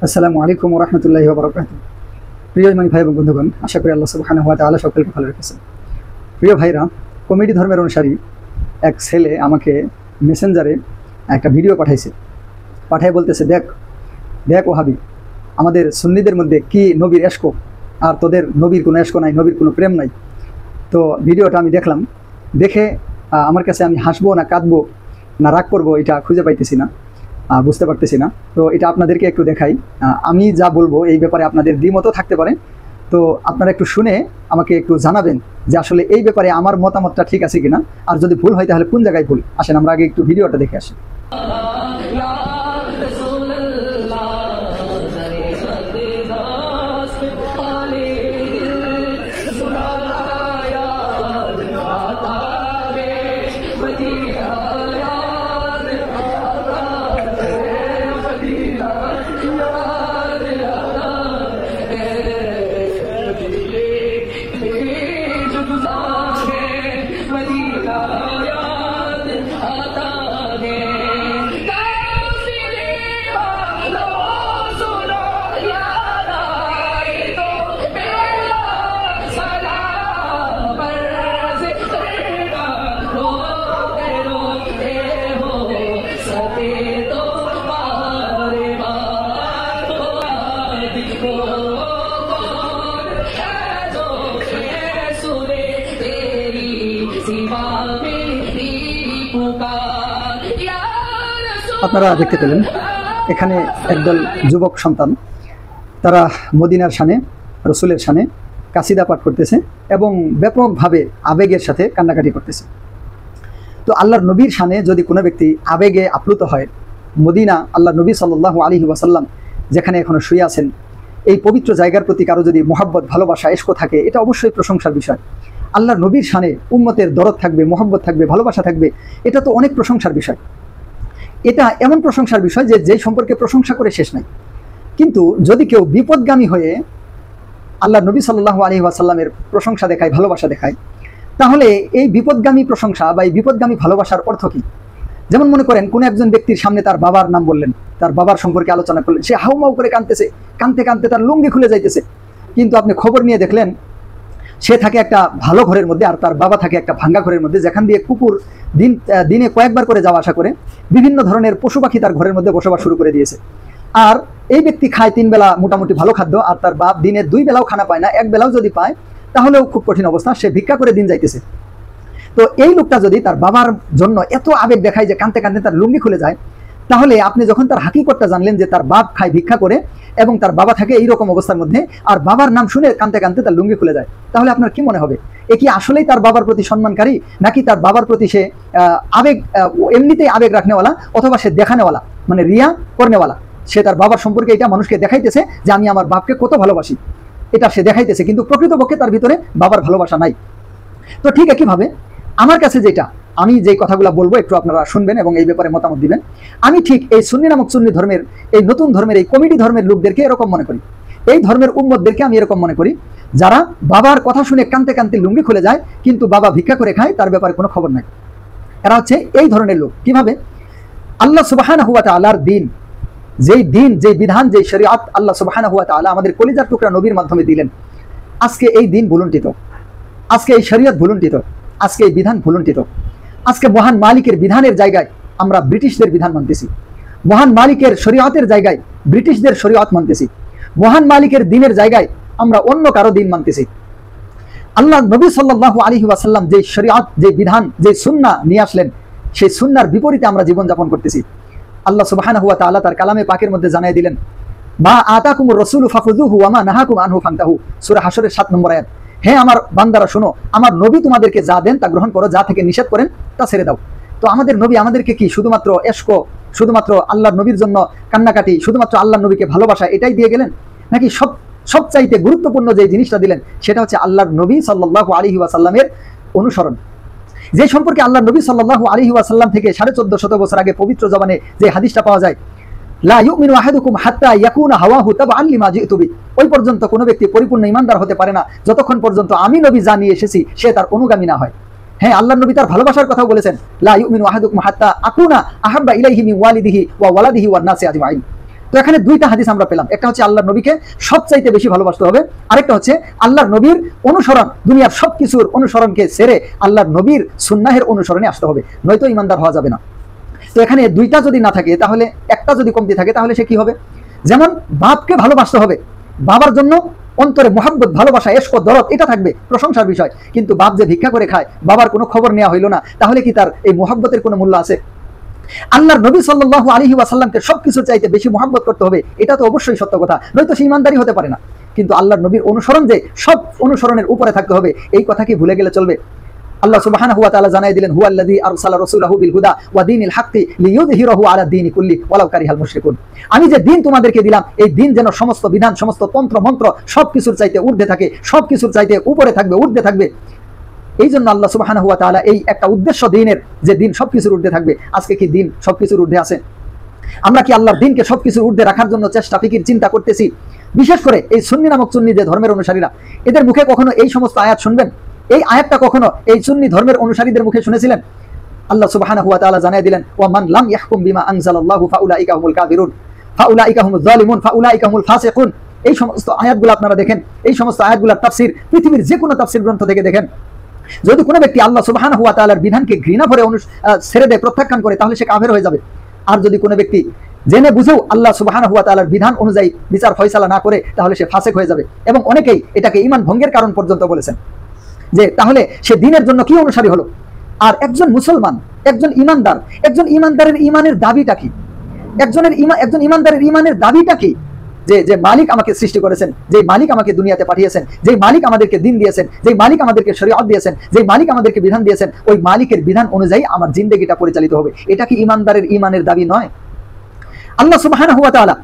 আসসালামু আলাইকুম ওয়া রাহমাতুল্লাহি ওয়া বারাকাতুহু। প্রিয় ইমানি ভাই এবং বন্ধুগণ, আশা করি আল্লাহ সুবহানাহু ওয়া তাআলা সকলকে ভালো রেখেছেন। প্রিয় ভাইরা, কমেডি ধর্মের অনুসারী এক ছেলে আমাকে মেসেঞ্জারে একটা ভিডিও পাঠায় বলতেছে, দেখ ওহাবি, আমাদের সুন্নিদের মধ্যে কি নবীর এশক, আর তোদের নবীর কোনো এশক নাই, নবীর কোনো প্রেম নাই। তো ভিডিওটা আমি দেখলাম, দেখে আমার কাছে আমি হাসবো না কাঁদবো না রাগ করবো এটা খুঁজে পাইতেছি না, বুঝতে পারতেছি না। তো এটা আপনাদেরকে একটু দেখাই। আমি যা বলবো এই ব্যাপারে আপনাদের দ্বিমতও থাকতে পারে, তো আপনারা একটু শুনে আমাকে একটু জানাবেন যে আসলে এই ব্যাপারে আমার মতামতটা ঠিক আছে কিনা, আর যদি ভুল হয় তাহলে কোন জায়গায় ভুল। আসেন আমরা আগে একটু ভিডিওটা দেখে আসি। আপনারা দেখতে পেলেন এখানে একদল যুবক সন্তান, তারা মদিনার শানে, রসুলের শানে কাসিদা পাঠ করতেছে এবং ব্যাপকভাবে আবেগের সাথে কান্নাকাটি করতেছে। তো আল্লাহর নবীর শানে যদি কোনো ব্যক্তি আবেগে আপ্লুত হয়, মদিনা আল্লাহর নবী সাল্লাল্লাহু আলাইহি ওয়াসাল্লাম যেখানে এখনো শুয়ে আছেন, এই পবিত্র জায়গার প্রতি কারো যদি মহব্বত, ভালোবাসা, ইশক থাকে, এটা অবশ্যই প্রশংসার বিষয়। আল্লাহর নবীর শানে উম্মতের দরদ থাকবে, মহব্বত থাকবে, ভালোবাসা থাকবে, এটা তো অনেক প্রশংসার বিষয়। এটা এমন প্রশংসার বিষয় যে সম্পর্কে প্রশংসা করে শেষ নাই। কিন্তু যদি কেউ বিপদগামী হয়ে আল্লাহ নবী সাল্লাল্লাহু আলাইহি ওয়াসাল্লামের প্রশংসা দেখায়, ভালোবাসা দেখায়, তাহলে এই বিপদগামী প্রশংসা বা এই বিপদগামী ভালোবাসার অর্থ কি? যেমন মনে করেন কোন একজন ব্যক্তির সামনে তার বাবার নাম বললেন, তার বাবার সম্পর্কে আলোচনা করলেন, সে হাউমাউ করে কাঁদতেছে, কাঁদতে কাঁদতে তার লুঙ্গি খুলে যাইতেছে, কিন্তু আপনি খবর নিয়ে দেখলেন সে থাকে একটা ভালো ঘরের মধ্যে আর তার বাবা থাকে একটা ভাঙ্গা ঘরের মধ্যে, যেখান দিয়ে কুকুর দিনে কয়েকবার করে যাওয়া আসা করে, বিভিন্ন ধরনের পশু পাখি তার ঘরের মধ্যে বসবাস শুরু করে দিয়েছে। আর এই ব্যক্তি খায় 3 বেলা মোটামুটি ভালো খাদ্য, আর তার বাপ দিনে 2 বেলাও খানা পায় না, 1 বেলাও যদি পায় তাহলেও খুব কঠিন অবস্থা, সে ভিক্ষা করে দিন যাইতেছে। তো এই লোকটা যদি তার বাবার জন্য এত আবেগ দেখায় যে কাঁদতে কাঁদতে তার লুঙ্গি খুলে যায়, তাহলে আপনি যখন তার হাকিকতটা জানলেন যে তার বাপ খায় ভিক্ষা করে এবং তার বাবা থাকে এইরকম অবস্থার মধ্যে, আর বাবার নাম শুনে কাঁদতে কাঁদতে তার লুঙ্গি খুলে যায়, তাহলে আপনার কি মনে হবে? এ কি আসলেই তার বাবার প্রতি সম্মানকারী, নাকি তার বাবার প্রতি সে আবেগ, এমনিতেই আবেগ রাখনেওয়ালা, অথবা সে দেখানেওয়ালা, মানে রিয়া করনেওয়ালা? সে তার বাবার সম্পর্কে এটা মানুষকে দেখাইতেছে যে আমি আমার বাপকে কত ভালোবাসি, এটা সে দেখাইতেছে, কিন্তু প্রকৃতপক্ষে তার ভিতরে বাবার ভালোবাসা নাই। তো ঠিক একইভাবে আমার কাছে আমি যেই কথাগুলো বলবো একটু আপনারা শুনবেন এবং এই ব্যাপারে মতামত দিবেন। আমি ঠিক এই সুন্নি নামক সুন্নি ধর্মের, এই নতুন ধর্মের, এই কমিটি ধর্মের লোকদেরকে এরকম মনে করি, এই ধর্মের উম্মতদেরকে আমি এরকম মনে করি, যারা বাবার কথা শুনে কাঁদতে কাঁদতে লুঙ্গি খুলে যায়, কিন্তু বাবা ভিক্ষা করে খায়, তার ব্যাপারে কোনো খবর নাই। এরা হচ্ছে এই ধরনের লোক। কিভাবে? আল্লাহ সুবহানাহু ওয়া তাআলার দিন, যেই বিধান, যেই শরীয়ত আল্লাহ সুবহানাহু ওয়া তাআলা আমাদের কলিজার টুকরা নবীর মাধ্যমে দিলেন, আজকে এই দিন ভুলুণ্ঠিত, আজকে এই শরীয়ত ভুলুণ্ঠিত, আজকে এই বিধান ভুলুণ্ঠিত। আজকে মহান মালিকের বিধানের জায়গায় আমরা ব্রিটিশদের বিধান মানতেছি, মহান মালিকের শরীয়তের জায়গায় ব্রিটিশদের শরীয়ত মানতেছি, মহান মালিকের দিনের জায়গায় আমরা অন্য কারো দিন মানতেছি। আল্লাহ নবী সাল্লাল্লাহু আলাইহি ওয়াসাল্লাম যে শরীয়ত, যে বিধান, যে সুন্নাহ নিয়ে আসলেন, সেই সুন্নাহর বিপরীতে আমরা জীবনযাপন করতেছি। আল্লাহ সুবহানাহু ওয়া তাআলা তার কালামে পাকের মধ্যে জানিয়ে দিলেন, মা আতাকুমুর রাসূলু ফাখুযুহু ওয়া মা নাহাকুম আনহু ফান্তাহু, সূরা হাশরের 7 নম্বর আয়াত। হে আমার বান্দারা শোনো, আমার নবী তোমাদেরকে যা দেন তা গ্রহণ করো, যা থেকে নিষেধ করেন তা ছেড়ে দাও। তো আমাদের নবী আমাদেরকে কি শুধুমাত্র এশক, শুধুমাত্র আল্লাহর নবীর জন্য কান্নাকাটি, শুধুমাত্র আল্লাহর নবীকে ভালোবাসা এটাই দিয়ে গেলেন, নাকি সবচাইতে গুরুত্বপূর্ণ যে জিনিসটা দিলেন সেটা হচ্ছে আল্লাহর নবী সাল্লাল্লাহু আলাইহি ওয়াসাল্লামের অনুসরণ? যে সম্পর্কে আল্লাহ নবী সাল্লাল্লাহু আলাইহি ওয়াসাল্লাম থেকে 1450 বছর আগে পবিত্র জবানে যে হাদিসটা পাওয়া যায়, লা ইউমিনু আহাদুকুম হাত্তা ইয়াকুনা হাওয়াহু তাবআন লিমা জিতু বি, ওই পর্যন্ত কোনো ব্যক্তি পরিপূর্ণ ঈমানদার হতে পারে না যতক্ষণ পর্যন্ত আমি নবী জানিয়ে এসেছি সে তার অনুগামী না হয়। হ্যাঁ, আল্লাহ নবী তার ভালোবাসার কথা বলেছেন, লা ইউমিনু আহাদুকুম হাত্তা আকুনা আহাব্বা ইলাইহি মিন ওয়ালিদিহি ওয়া ওয়ালাদিহি ওয়ান নাসি আজমাইন। তো এখানে দুইটা হাদিস আমরা পেলাম, একটা হচ্ছে আল্লাহর নবীকে সবচাইতে বেশি ভালোবাসতে হবে, আরেকটা হচ্ছে আল্লাহর নবীর অনুসরণ, দুনিয়ার সবকিছুর অনুসরণকে ছেড়ে আল্লাহর নবীর সুন্নাহের অনুসরণে আসতে হবে, নয়তো ঈমানদার হওয়া যাবে না। তো এখানে দুইটা যদি না থাকে, তাহলে একটা যদি কমতি থাকে, তাহলে সে কি হবে? যেমন বাপকে ভালোবাসতে হবে, বাবার জন্য অন্তরে মোহাব্বত, ভালোবাসা, এশক, দরদ এটা থাকবে, প্রশংসার বিষয়। কিন্তু বাপ যে ভিক্ষা করে খায়, বাবার কোনো খবর নেওয়া হইল না, তাহলে কি তার এই মোহাব্বতের কোনো মূল্য আছে? আল্লাহর নবী সাল্লাল্লাহু আলাইহি ওয়াসাল্লামকে সবকিছু চাইতে বেশি মহব্বত করতে হবে, এটা তো অবশ্যই সত্য কথা, নয়তো সে ঈমানদারি হতে পারে না। কিন্তু আল্লাহর নবীর অনুসরণ যে সব অনুসরণের উপরে থাকতে হবে, এই কথা কি ভুলে গেলে চলবে? আল্লাহ সুবহানাহু ওয়া তাআলা জানাই দিলেন, হুয়াল্লাযী আরসালা রাসূলাহু বিল হুদা ওয়া দীনিল হাক্কি লিইয়ুযহিরাহু আলা দীনি কুল্লি ওয়ালাউ কারিহাল মুশরিকুন। আমি যে দিন তোমাদেরকে দিলাম, এই দিন যেন সমস্ত বিধান, সমস্ত তন্ত্র মন্ত্র সবকিছুর চাইতে ঊর্ধ্বে থাকে, সবকিছুর চাইতে উপরে থাকবে, ঊর্ধ্বে থাকবে। এই জন্য আল্লাহ সুবহানাহু ওয়া তাআলা এই একটা উদ্দেশ্য দিনের, যে দিন সবকিছুর ঊর্ধ্বে থাকবে। আজকে কি দিন সবকিছুর ঊর্ধ্বে আছে? আমরা কি আল্লাহর দিনকে সবকিছুর ঊর্ধ্বে রাখার জন্য চেষ্টা, ফিকির, চিন্তা করতেছি? বিশেষ করে এই সুন্নি নামক সুন্নি যে ধর্মের অনুসারীরা, এদের মুখে কখনো এই সমস্ত আয়াত শুনবেন? এই আয়াতটা কখনো এই সুন্নি ধর্মের অনুসারীদের মুখে শুনেছিলেন? আল্লাহ সুবহানাহু ওয়া তাআলা জানিয়ে দিলেন, ওয়া মান লাম ইয়াহকুম বিমা আনজালাল্লাহু ফাউলাইকা হুমুল কাফিরুন ফাউলাইকা হুমুজ জালিমুন ফাউলাইকা হুমুল ফাসিকুন। এই সমস্ত আয়াতগুলো আপনারা দেখেন, এই সমস্ত আয়াতগুলোর তাফসীর পৃথিবীর যে কোনো তাফসীর গ্রন্থ থেকে দেখেন। যদি কোনো ব্যক্তি আল্লাহ সুবহানাহু ওয়া তাআলার বিধানকে ঘৃণা ভরে ছেড়ে দেয়, প্রত্যাখ্যান করে, তাহলে সে কাফের হয়ে যাবে। আর যদি কোনো ব্যক্তি জেনে বুঝেও আল্লাহ সুবহানাহু ওয়া তাআলার বিধান অনুযায়ী বিচার ফয়সালা না করে, তাহলে সে ফাসিক হয়ে যাবে। এবং অনেকেই এটাকে ঈমান ভঙ্গের কারণ পর্যন্ত বলেছেন, যে তাহলে সে দ্বীনের জন্য কি অনুসারী হলো? আর একজন মুসলমান, একজন ঈমানদার, একজন ঈমানদারের ঈমানের দাবিটা কি? একজন ঈমানদারের ঈমানের দাবিটা কি? যে মালিক আমাকে সৃষ্টি করেছেন, যে মালিক আমাকে দুনিয়াতে পাঠিয়েছেন, যে মালিক আমাদেরকে দিন দিয়েছেন, যে মালিক আমাদেরকে শরীয়ত দিয়েছেন, যে মালিক আমাদেরকে বিধান দিয়েছেন, ওই মালিকের বিধান অনুযায়ী আমার জিন্দেগিটা পরিচালিত হবে। এটা কি ঈমানদারের ঈমানের দাবি নয়? আল্লাহ সুবহানাহু ওয়া তাআলা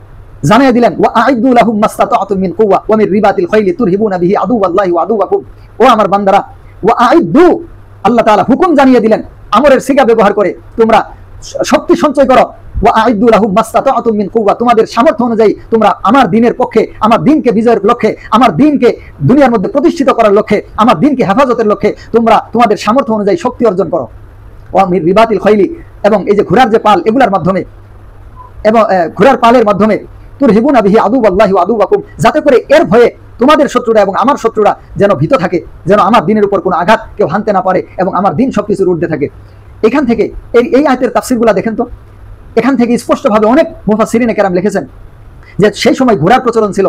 জানিয়ে দিলেন, ওয়া আ'ইদ্দু লাহুম মাসতাতা'তুম মিন কুওয়া ওয়া মিন রিবাতিল খাইলি তুরহিবুনা বিহি আদুওয়াল্লাহি ওয়া আদুওয়াকুম। ও আমার বান্দারা, ওয়া আ'ইদ্দু, আল্লাহ তাআলা হুকুম জানিয়ে দিলেন, আমরের সিগা ব্যবহার করে তোমরা শক্তি সঞ্চয় করো। ওয়া আ'ইদ্দু লাহুম মাসতাতা'তুম মিন কুওয়া, তোমাদের সামর্থ্য অনুযায়ী তোমরা আমার দ্বীনের পক্ষে, আমার দ্বীনকে বিজয়ের লক্ষ্যে, আমার দ্বীনকে দুনিয়ার মধ্যে প্রতিষ্ঠিত করার লক্ষ্যে, আমার দ্বীনকে হেফাজতের লক্ষ্যে তোমরা তোমাদের সামর্থ্য অনুযায়ী শক্তি অর্জন করো। ওয়া মিন রিবাতিল খাইলি, এবং এই যে ঘোড়ার যে পাল, এগুলার মাধ্যমে, এবং ঘোড়ার পালের মাধ্যমে, তুরহিবুনা বিহি আদুওয়াল্লাহি ওয়া আদুওয়াকুম, যাতে করে এর ভয়ে তোমাদের শত্রুরা এবং আমার শত্রুরা যেন ভীত থাকে, যেন আমার দ্বীনের উপর কোনো আঘাত কেউ হানতে না পারে, এবং আমার দ্বীন সবকিছুর ঊর্ধ্বে থাকে। এখান থেকে এই আয়াতের তাফসীরগুলো দেখেন তো, এখান থেকে স্পষ্টভাবে অনেক মুফাসসিরিনে কেরাম লিখেছেন যে সেই সময় ঘোড়ার প্রচলন ছিল,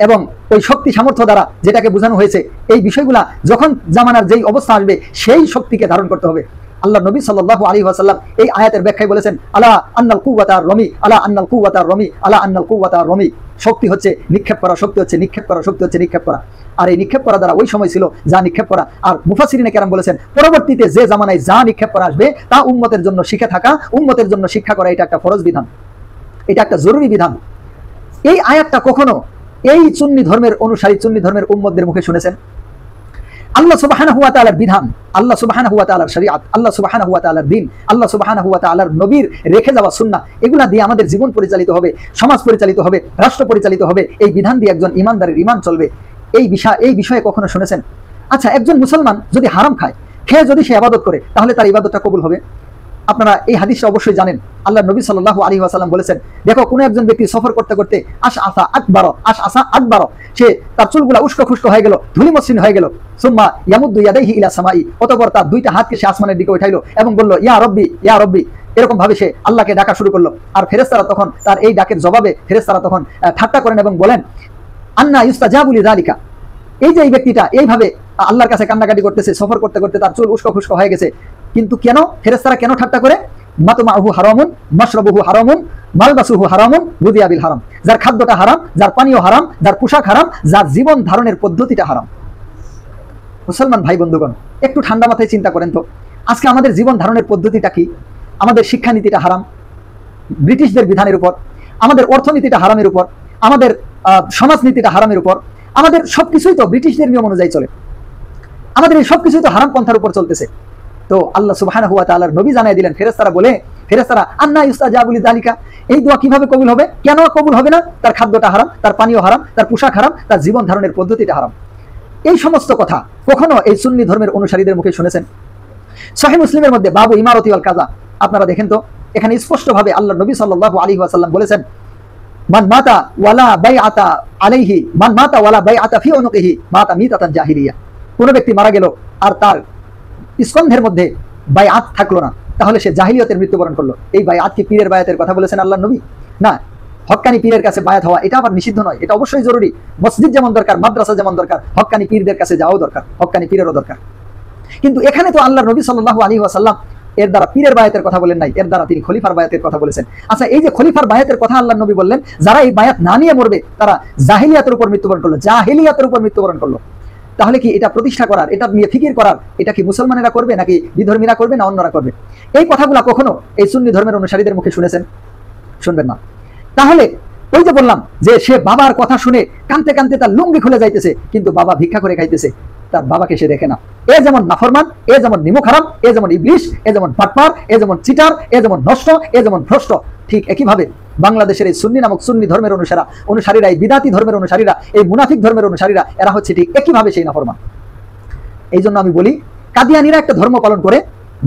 এবং ওই শক্তি সামর্থ্য দ্বারা যেটাকে বোঝানো হয়েছে, এই বিষয়গুলা যখন জামানার যেই অবস্থা আসবে, সেই শক্তিকে ধারণ করতে হবে। আল্লাহ নবী সাল্লাল্লাহু আলাইহি ওয়াসাল্লাম এই আয়াতের ব্যাখ্যায় বলেছেন, আলা আন্নাল কুওয়াতা রমি, আলা আন্নাল কুওয়াতা রমি, আলা আন্নাল কুওয়াতা রমি। শক্তি হচ্ছে নিক্ষেপ করা, শক্তি হচ্ছে নিক্ষেপ করা, শক্তি হচ্ছে নিক্ষেপ করা। আর এই নিক্ষেপ করা দ্বারা ওই সময় ছিল যা নিক্ষেপ করা। আর মুফাসসিরিনে কেরাম বলেছেন, পরবর্তীতে যে জামানায় যা নিক্ষেপ করা আসবে, তা উম্মতের জন্য শিখে থাকা, উম্মতের জন্য শিক্ষা করা, এটা একটা ফরজ বিধান, এটা একটা জরুরি বিধান। এই আয়াতটা কখনো এই সুন্নি ধর্মের অনুসারী, সুন্নি ধর্মের উম্মতদের মুখে শুনেছেন? আল্লাহ সুবহানাহু ওয়া তাআলার বিধান, আল্লাহ সুবহানাহু ওয়া তাআলার শরীয়ত, আল্লাহ সুবহানাহু ওয়া তাআলার দ্বীন, আল্লাহ সুবহানাহু ওয়া তাআলার নবীর রেখে যাওয়া সুন্নাহ, এগুলা দিয়ে আমাদের জীবন পরিচালিত হবে, সমাজ পরিচালিত হবে, রাষ্ট্র পরিচালিত হবে। এই বিধান দিয়ে একজন ঈমানদারের ঈমান চলবে। এই বিষয়ে কখনো শুনেছেন? আচ্ছা, একজন মুসলমান যদি হারাম খায়, খেয়ে যদি সে ইবাদত করে, তাহলে তার ইবাদতটা কবুল হবে? আপনারা এই হাদিসটা অবশ্যই জানেন। আল্লাহ নবী সাল্লাল্লাহু আলাইহি ওয়াসাল্লাম বলেছেন, দেখো কোনো একজন ব্যক্তি সফর করতে করতে আশআসা আকবার, সে তার চুলগুলা উস্কো খুস্কো হয়ে গেল, ধুলি মসৃণ হয়ে গেল। সুম্মা ইয়ামুদ্দু ইয়াদাইহি ইলা সামাই, অতঃপর তার দুইটা হাতকে সে আসমানের দিকে উঠাইলো এবং বলল, ইয়া রব্বি, ইয়া রব্বি। এরকম ভাবে সে আল্লাহকে ডাকা শুরু করলো। আর ফেরেশতারা তখন তার এই ডাকের জবাবে ফেরেশতারা তখন ঠাট্টা করেন এবং বলেন, আন্না ইউস্তাজাবু লিযালিকা। এই যে এই ব্যক্তিটা এইভাবে আল্লাহর কাছে কান্নাকাটি করতেছে, সফর করতে করতে তার চুল উস্কো খুস্কো হয়ে গেছে, কিন্তু কেন ফেরেশতারা কেন ঠাট্টা করে? মাতমাহু হারামুন, মাশরাবুহু হারামুন, মালবাসুহু হারামুন, গুদিয়া বিল হারাম। যার খাদ্যটা হারাম, যার পানীয় হারাম, যার পোশাক হারাম, যার জীবন ধারণের পদ্ধতিটা হারাম। মুসলমান ভাই বন্ধুগণ, একটু ঠান্ডা মাথায় চিন্তা করেন তো, আজকে আমাদের জীবন ধারণের পদ্ধতিটা কি? আমাদের শিক্ষানীতিটা হারাম ব্রিটিশদের বিধানের উপর, আমাদের অর্থনীতিটা হারামের উপর, আমাদের সমাজনীতিটা হারামের উপর, আমাদের সবকিছুই তো ব্রিটিশদের নিয়ম অনুযায়ী চলে। আমাদের এই সবকিছুই তো হারাম পন্থার উপর চলতেছে। তো আল্লাহ সুবহানাহু ওয়া তাআলার নবী জানাই দিলেন ফেরেশতারা আন্না ইউস্তাজাবু লিযালিকা, এই দোয়া কিভাবে কবুল হবে, কেন কবুল হবে না? তার খাদ্যটা হারাম, তার পানীয় হারাম, তার পোশাক হারাম, তার জীবন ধারণের পদ্ধতিটা হারাম। এই সমস্ত কথা কখনো এই সুন্নি ধর্মের অনুসারীদের মুখে শুনেছেন? সহিহ মুসলিমের মধ্যে বাবু ইমারতি ওয়াল কাযা, আপনারা দেখেন তো, এখানে স্পষ্টভাবে আল্লাহ নবী সাল্লাল্লাহু আলাইহি ওয়াসাল্লাম বলেছেন, মান মাতা ওয়ালা বাইআতা আলাইহি, মান মাতা ওয়ালা বাইআতা ফি উনুকিহি মাতা মিতাতান জাহিলিয়া। কোন ব্যক্তি মারা গেল আর তার স্কন্ধের মধ্যে বাইআত থাকলো না, তাহলে সে জাহিলিয়তের মৃত্যুবরণ করলো। এই বাইআত কি পীরের বায়াতের কথা বলেছেন আল্লাহ নবী? না। হক্কানি পীরের কাছে বায়াত হওয়া এটা আবার নিষিদ্ধ নয়, এটা অবশ্যই জরুরি। মসজিদ যেমন দরকার, মাদ্রাসা যেমন দরকার, হক্কানি পীরদের কাছে যাওয়াও দরকার, হক্কানি পীরেরও দরকার। কিন্তু এখানে তো আল্লাহ নবী সাল্লাল্লাহু আলাইহি ওয়াসাল্লাম এর দ্বারা পীরের বায়াতের কথা বলেন নাই, এর দ্বারা তিনি খলিফার বায়াতের কথা বলেছেন। আচ্ছা, এই যে খলিফার বায়াতের কথা আল্লাহ নবী বললেন, যারা এই বায়াত না নিয়ে মরবে তারা জাহিলিয়াতের উপর মৃত্যুবরণ করলো, জাহিলিয়াতের উপর মৃত্যুবরণ করলো। তাহলে কি এটা প্রতিষ্ঠা করার, এটা নিয়ে ফিকির করার, এটা কি মুসলমানেরা করবে নাকি বিধর্মীরা করবে না অন্যরা করবে? এই কথাগুলো কখনো এই সুন্নি ধর্মের অনুসারীদের মুখে শুনেছেন? শুনবেন না। তাহলে ওই যে বললাম যে সে বাবার কথা শুনে কানতে কানতে তার লুঙ্গি খুলে যাইতেছে, কিন্তু বাবা ভিক্ষা করে খাইতেছে, তার বাবাকে সে দেখে না। এ যেমন নাফরমান, এ যেমন নিমুখ হারাম, এ যেমন ইবলিশ, এ যেমন বাটপার, এ যেমন চিটার, এ যেমন নষ্ট, এ যেমন ভ্রষ্ট, ঠিক একইভাবে বাংলাদেশের এই সুন্নি নামক সুন্নি ধর্মের অনুসারীরা, এই বিদাতি ধর্মের অনুসারীরা, এই মুনাফিক ধর্মের অনুসারীরা, এরা হচ্ছে ঠিক একইভাবে সেই নাফরমান। এই জন্য আমি বলি, কাদিয়ানীরা একটা ধর্ম পালন করে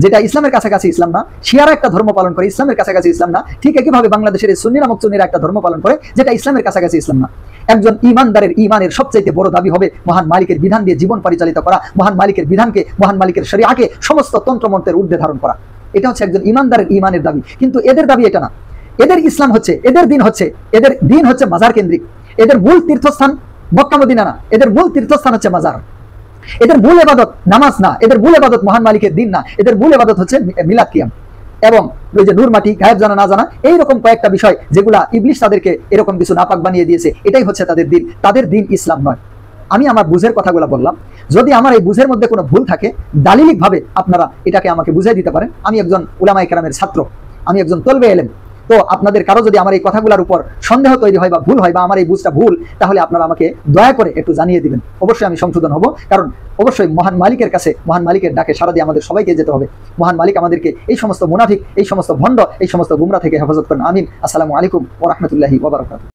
যেটা ইসলামের কাছাকাছি ইসলাম না, শিয়ারা একটা ধর্ম পালন করে ইসলামের কাছাকাছি ইসলাম না, ঠিক একইভাবে বাংলাদেশের এই সুন্নি নামক সুন্নিরা একটা ধর্ম পালন করে যেটা ইসলামের কাছাকাছি ইসলাম না। একজন ইমানদারের ইমানের সবচাইতে বড় দাবি হবে মহান মালিকের বিধান দিয়ে জীবন পরিচালিত করা, মহান মালিকের বিধানকে, মহান মালিকের শরিয়াকে সমস্ত তন্ত্রমন্ত্রের ঊর্ধ্বে ধারণ করা। এটা হচ্ছে একজন ইমানদারের ইমানের দাবি। কিন্তু এদের দাবি এটা না। এদের ইসলাম হচ্ছে, এদের দিন হচ্ছে মাজার কেন্দ্রিক। এদের মূল তীর্থস্থান মক্কা মদিনা না, এদের মূল তীর্থস্থান হচ্ছে মাজার। এদের মূল ইবাদত নামাজ না, এদের মূল ইবাদত মহান মালিকের দিন না, এদের মূল ইবাদত হচ্ছে মিলাদ কিয়াম এবং ওই যে নূর মাটি, গায়েব জানা না জানা, এইরকম কয়েকটা বিষয় যেগুলা ইবলিশ তাদেরকে এরকম কিছু নাপাক বানিয়ে দিয়েছে, এটাই হচ্ছে তাদের দিন। তাদের দিন ইসলাম নয়। আমি আমার বুঝের কথাগুলো বললাম, যদি আমার এই বুঝের মধ্যে কোনো ভুল থাকে দালিলিকভাবে আপনারা এটাকে আমাকে বুঝিয়ে দিতে পারেন। আমি একজন উলামায়ে কেরামের ছাত্র, আমি একজন তলবে এলেম। তো আপনাদের কারো যদি আমার এই কথাগুলোর উপর সন্দেহ তৈরি হয় বা ভুল হয় বা আমার এই বুঝটা ভুল, তাহলে আপনারা আমাকে দয়া করে একটু জানিয়ে দিবেন। অবশ্যই আমি সংশোধন হব, কারণ অবশ্যই মহান মালিকের কাছে, মহান মালিকের ডাকে সাড়া দিয়ে আমাদের সবাইকে যেতে হবে। মহান মালিক আমাদেরকে এই সমস্ত মুনাফিক, এই সমস্ত ভণ্ড, এই সমস্ত গুমরা থেকে হেফাজত করেন। আমিন। আসসালামু আলাইকুম ওয়া রাহমাতুল্লাহি ওয়া বারাকাতুহু।